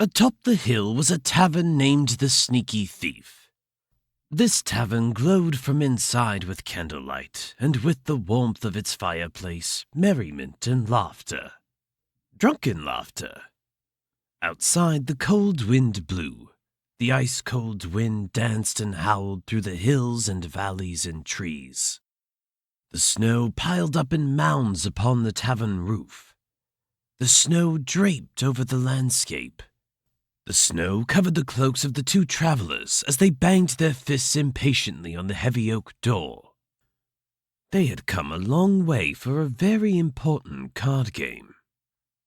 Atop the hill was a tavern named the Sneaky Thief. This tavern glowed from inside with candlelight, and with the warmth of its fireplace, merriment and laughter. Drunken laughter. Outside, the cold wind blew. The ice-cold wind danced and howled through the hills and valleys and trees. The snow piled up in mounds upon the tavern roof. The snow draped over the landscape. The snow covered the cloaks of the two travelers as they banged their fists impatiently on the heavy oak door. They had come a long way for a very important card game.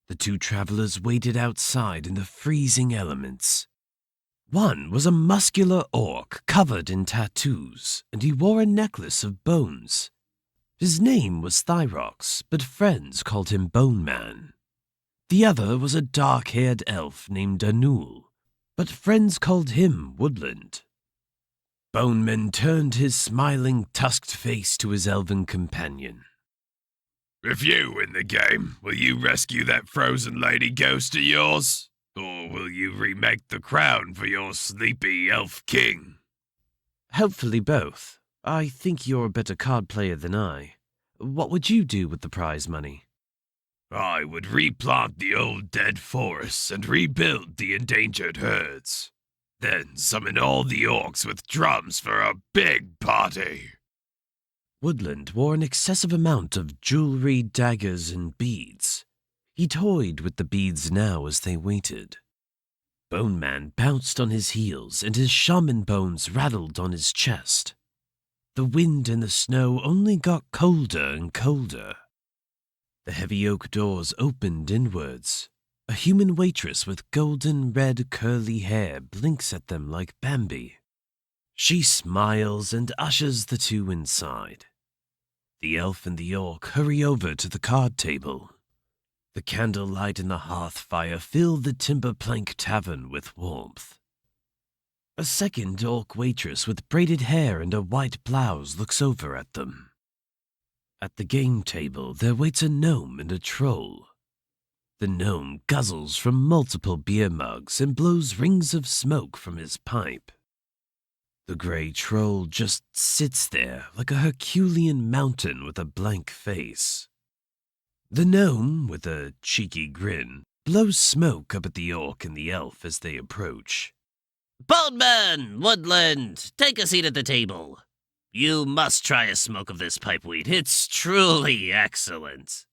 The two travelers waited outside in the freezing elements. One was a muscular orc covered in tattoos, and he wore a necklace of bones. His name was Thyrox, but friends called him Bone Man. The other was a dark-haired elf named Anul, but friends called him Woodland. Boneman turned his smiling, tusked face to his elven companion. "If you win the game, will you rescue that frozen lady ghost of yours? Or will you remake the crown for your sleepy elf king?" Hopefully both. I think you're a better card player than I. What would you do with the prize money? "I would replant the old dead forests and rebuild the endangered herds. Then summon all the orcs with drums for a big party." Woodland wore an excessive amount of jewelry, daggers, and beads. He toyed with the beads now as they waited. Bone Man bounced on his heels, and his shaman bones rattled on his chest. The wind and the snow only got colder and colder. The heavy oak doors opened inwards. A human waitress with golden red curly hair blinks at them like Bambi. She smiles and ushers the two inside. The elf and the orc hurry over to the card table. The candlelight and the hearth fire fill the timber plank tavern with warmth. A second orc waitress with braided hair and a white blouse looks over at them. At the game table, there waits a gnome and a troll. The gnome guzzles from multiple beer mugs and blows rings of smoke from his pipe. The gray troll just sits there like a Herculean mountain with a blank face. The gnome, with a cheeky grin, blows smoke up at the orc and the elf as they approach. "Boneman, Woodland, take a seat at the table. You must try a smoke of this pipeweed. It's truly excellent."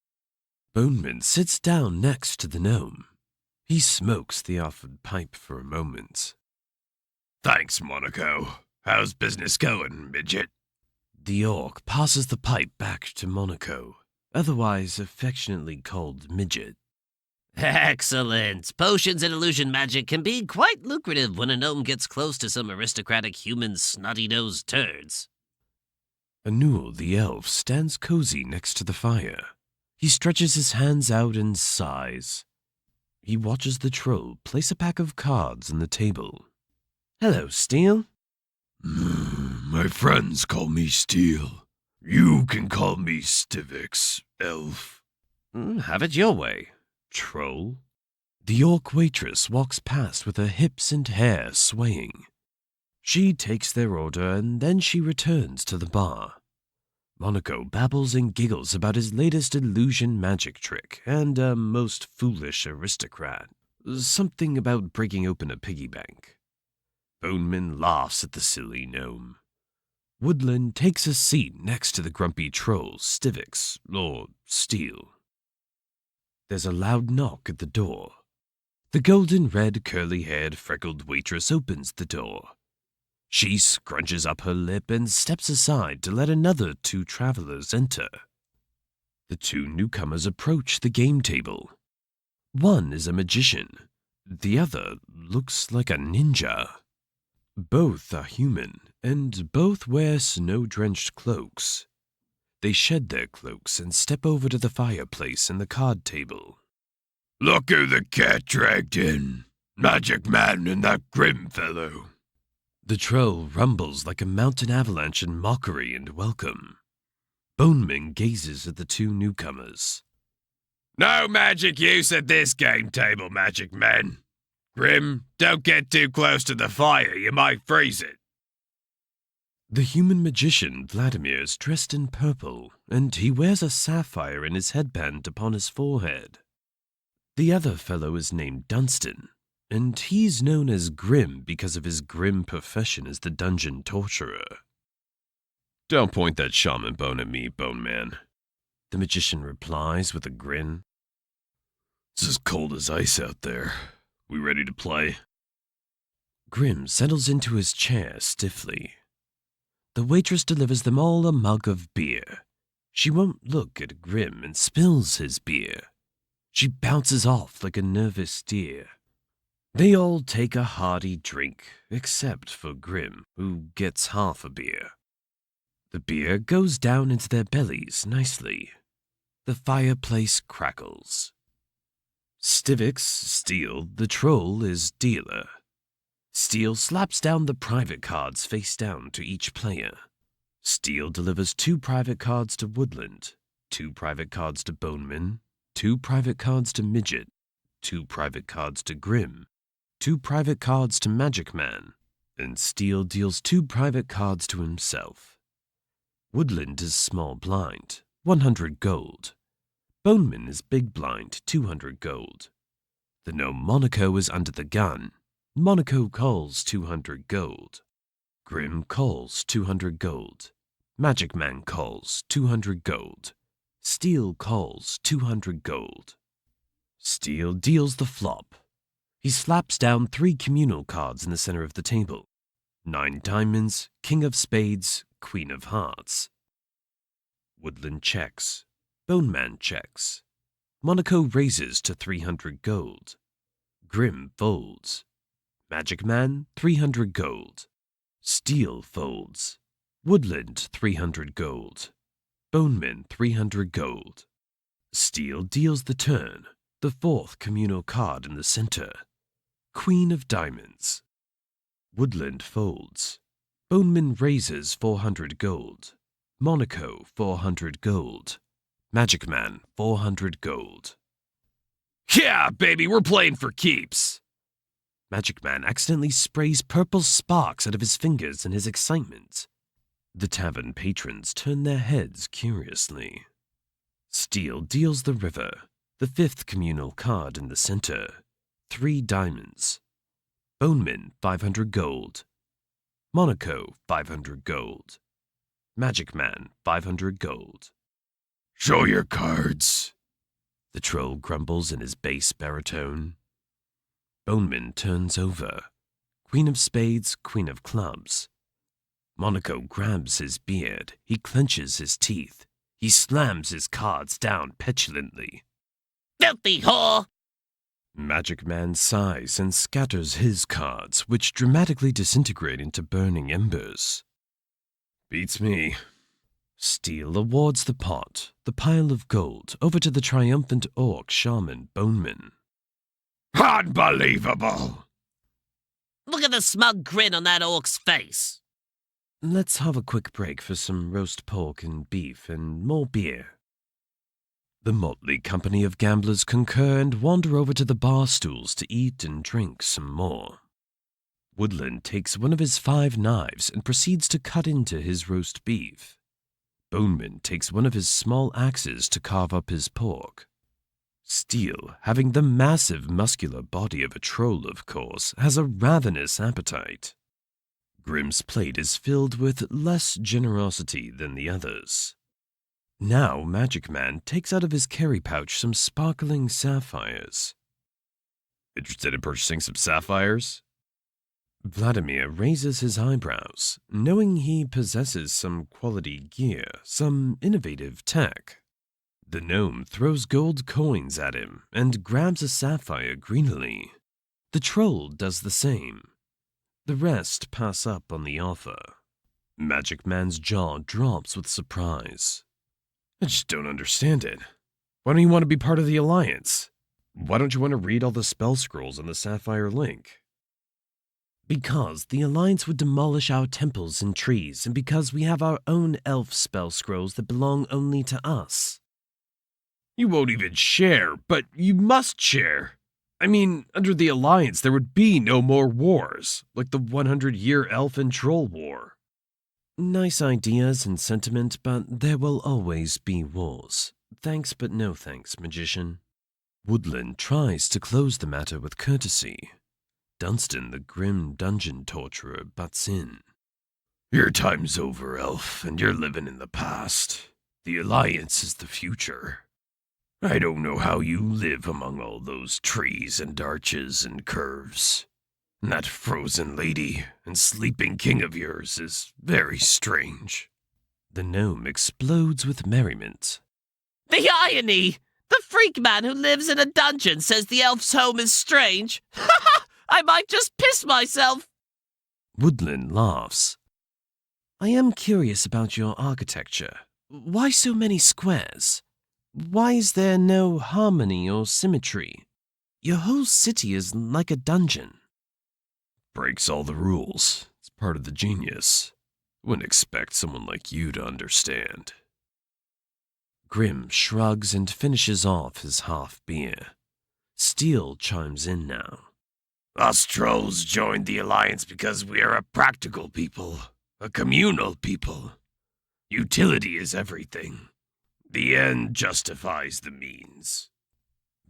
Boneman sits down next to the gnome. He smokes the offered pipe for a moment. "Thanks, Monaco. How's business going, midget?" The orc passes the pipe back to Monaco, otherwise affectionately called Midget. "Excellent. Potions and illusion magic can be quite lucrative when a gnome gets close to some aristocratic human snotty-nosed turds." Anul the elf stands cozy next to the fire. He stretches his hands out and sighs. He watches the troll place a pack of cards on the table. "Hello, Steel." My friends call me Steel. You can call me Stivix, elf." Have it your way, troll." The orc waitress walks past with her hips and hair swaying. She takes their order and then she returns to the bar. Monaco babbles and giggles about his latest illusion magic trick and a most foolish aristocrat. Something about breaking open a piggy bank. Boneman laughs at the silly gnome. Woodland takes a seat next to the grumpy troll, Stivix, or Steel. There's a loud knock at the door. The golden-red, curly-haired, freckled waitress opens the door. She scrunches up her lip and steps aside to let another two travelers enter. The two newcomers approach the game table. One is a magician. The other looks like a ninja. Both are human, and both wear snow-drenched cloaks. They shed their cloaks and step over to the fireplace and the card table. "Look who the cat dragged in. Magic Man and that grim fellow." The troll rumbles like a mountain avalanche in mockery and welcome. Boneman gazes at the two newcomers. "No magic use at this game table, Magic Man. Grim, don't get too close to the fire, you might freeze it. The human magician Vladimir is dressed in purple, and he wears a sapphire in his headband upon his forehead. The other fellow is named Dunstan, and he's known as Grim because of his grim profession as the dungeon torturer. Don't point that shaman bone at me, Bone Man, the magician replies with a grin. It's as cold as ice out there. We ready to play? Grim settles into his chair stiffly. The waitress delivers them all a mug of beer. She won't look at Grim and spills his beer. She bounces off like a nervous deer. They all take a hearty drink, except for Grim, who gets half a beer. The beer goes down into their bellies nicely. The fireplace crackles. Stivix, Steel, the troll, is dealer. Steel slaps down the private cards face down to each player. Steel delivers 2 private cards to Woodland, 2 private cards to Boneman, 2 private cards to Midget, 2 private cards to Grim, 2 private cards to Magic Man, and Steel deals 2 private cards to himself. Woodland is small blind, 100 gold. Boneman is big blind, 200 gold. The gnome Monaco is under the gun. Monaco calls 200 gold. Grim calls 200 gold. Magic Man calls 200 gold. Steel calls 200 gold. Steel deals the flop. He slaps down 3 communal cards in the center of the table. 9 diamonds, King of Spades, Queen of Hearts. Woodland checks. Bone Man checks. Monaco raises to 300 gold. Grim folds. Magic Man, 300 gold. Steel folds. Woodland, 300 gold. Boneman, 300 gold. Steel deals the turn, the 4th communal card in the center. Queen of Diamonds. Woodland folds. Boneman raises 400 gold. Monaco, 400 gold. Magic Man, 400 gold. Yeah, baby, we're playing for keeps. Magic Man accidentally sprays purple sparks out of his fingers in his excitement. The tavern patrons turn their heads curiously. Steel deals the river, the 5th communal card in the center. 3 diamonds. Boneman, 500 gold. Monaco, 500 gold. Magic Man, 500 gold. Show your cards. The troll grumbles in his bass baritone. Boneman turns over. Queen of Spades, Queen of Clubs. Monaco grabs his beard. He clenches his teeth. He slams his cards down petulantly. Filthy whore! Magic Man sighs and scatters his cards, which dramatically disintegrate into burning embers. Beats me. Steel awards the pot, the pile of gold, over to the triumphant orc shaman Boneman. Unbelievable! Look at the smug grin on that orc's face. Let's have a quick break for some roast pork and beef and more beer. The motley company of gamblers concur and wander over to the bar stools to eat and drink some more. Woodland takes one of his 5 knives and proceeds to cut into his roast beef. Boneman takes one of his small axes to carve up his pork. Steel, having the massive muscular body of a troll, of course, has a ravenous appetite. Grim's plate is filled with less generosity than the others. Now Magic Man takes out of his carry pouch some sparkling sapphires. Interested in purchasing some sapphires? Vladimir raises his eyebrows, knowing he possesses some quality gear, some innovative tech. The gnome throws gold coins at him and grabs a sapphire greedily. The troll does the same. The rest pass up on the offer. Magic Man's jaw drops with surprise. I just don't understand it. Why don't you want to be part of the Alliance? Why don't you want to read all the spell scrolls on the Sapphire Link? Because the Alliance would demolish our temples and trees, and because we have our own elf spell scrolls that belong only to us. You won't even share, but you must share. I mean, under the Alliance, there would be no more wars, like the 100-year Elf and Troll War. Nice ideas and sentiment, but there will always be wars. Thanks but no thanks, magician. Woodland tries to close the matter with courtesy. Dunstan, the grim dungeon torturer, butts in. Your time's over, Elf, and you're living in the past. The Alliance is the future. I don't know how you live among all those trees and arches and curves. And that frozen lady and sleeping king of yours is very strange. The gnome explodes with merriment. The irony! The freak man who lives in a dungeon says the elf's home is strange. I might just piss myself. Woodland laughs. I am curious about your architecture. Why so many squares? Why is there no harmony or symmetry? Your whole city is like a dungeon. Breaks all the rules. It's part of the genius. Wouldn't expect someone like you to understand. Grim shrugs and finishes off his half beer. Steel chimes in now. Us trolls joined the Alliance because we are a practical people, a communal people. Utility is everything. The end justifies the means.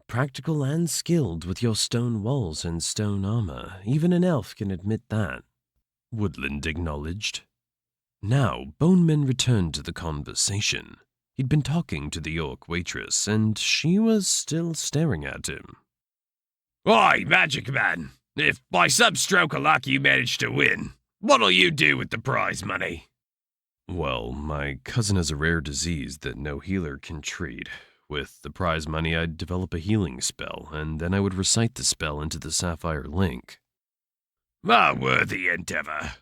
Practical and skilled with your stone walls and stone armor. Even an elf can admit that. Woodland acknowledged. Now, Boneman returned to the conversation. He'd been talking to the orc waitress, and she was still staring at him. Oi, Magic Man! If by some stroke of luck you manage to win, what'll you do with the prize money? Well, my cousin has a rare disease that no healer can treat. With the prize money, I'd develop a healing spell, and then I would recite the spell into the sapphire link. A worthy endeavor.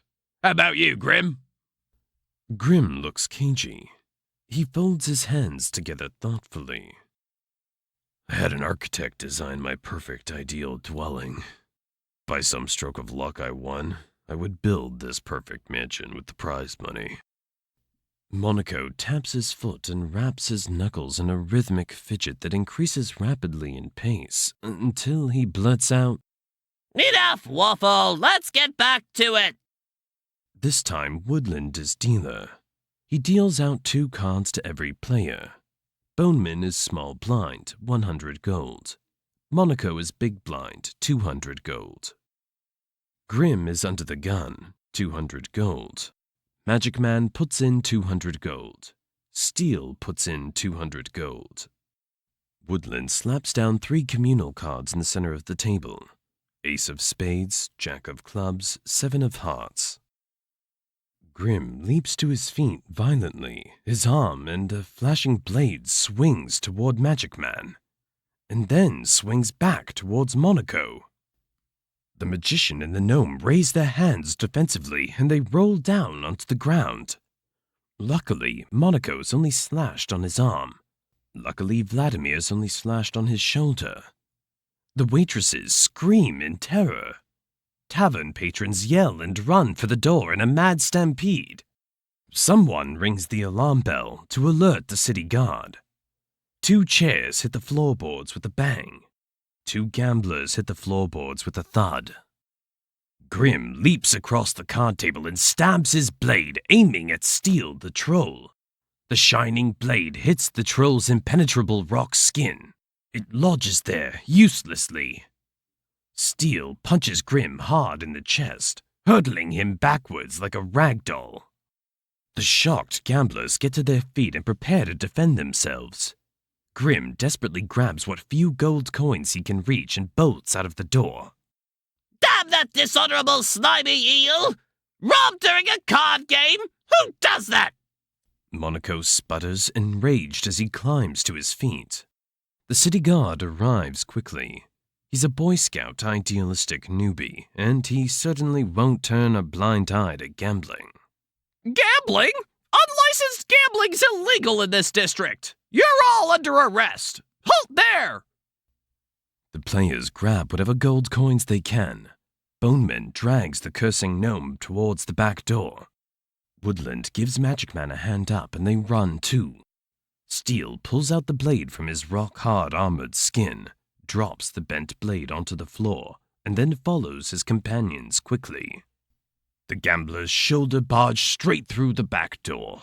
How about you, Grim? Grim looks cagey. He folds his hands together thoughtfully. I had an architect design my perfect ideal dwelling. By some stroke of luck I won, I would build this perfect mansion with the prize money. Monaco taps his foot and raps his knuckles in a rhythmic fidget that increases rapidly in pace until he blurts out, Enough, Waffle! Let's get back to it! This time, Woodland is dealer. He deals out 2 cards to every player. Boneman is small blind, 100 gold. Monaco is big blind, 200 gold. Grim is under the gun, 200 gold. Magic Man puts in 200 gold. Steel puts in 200 gold. Woodland slaps down 3 communal cards in the center of the table. Ace of spades, Jack of clubs, 7 of hearts. Grim leaps to his feet violently. His arm and a flashing blade swings toward Magic Man, and then swings back towards Monaco. The magician and the gnome raise their hands defensively, and they roll down onto the ground. Luckily, Monaco's only slashed on his arm. Luckily, Vladimir's only slashed on his shoulder. The waitresses scream in terror. Tavern patrons yell and run for the door in a mad stampede. Someone rings the alarm bell to alert the city guard. 2 chairs hit the floorboards with a bang. 2 gamblers hit the floorboards with a thud. Grim leaps across the card table and stabs his blade, aiming at Steel the troll. The shining blade hits the troll's impenetrable rock skin. It lodges there uselessly. Steel punches Grim hard in the chest, hurtling him backwards like a rag doll. The shocked gamblers get to their feet and prepare to defend themselves. Grim desperately grabs what few gold coins he can reach and bolts out of the door. Damn that dishonorable slimy eel! Robbed during a card game? Who does that? Monaco sputters, enraged as he climbs to his feet. The city guard arrives quickly. He's a Boy Scout idealistic newbie, and he certainly won't turn a blind eye to gambling. Gambling? Unlicensed gambling's illegal in this district. You're all under arrest. Halt there! The players grab whatever gold coins they can. Boneman drags the cursing gnome towards the back door. Woodland gives Magic Man a hand up and they run too. Steel pulls out the blade from his rock-hard armored skin, drops the bent blade onto the floor and then follows his companions quickly. The gamblers shoulder barge straight through the back door.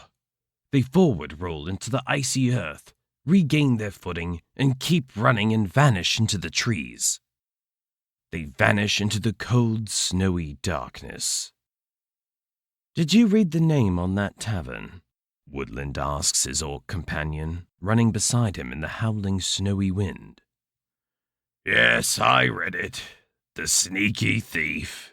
They forward roll into the icy earth, regain their footing, and keep running and vanish into the trees. They vanish into the cold, snowy darkness. "Did you read the name on that tavern?" Woodland asks his orc companion, running beside him in the howling, snowy wind. Yes, I read it. The Sneaky Thief.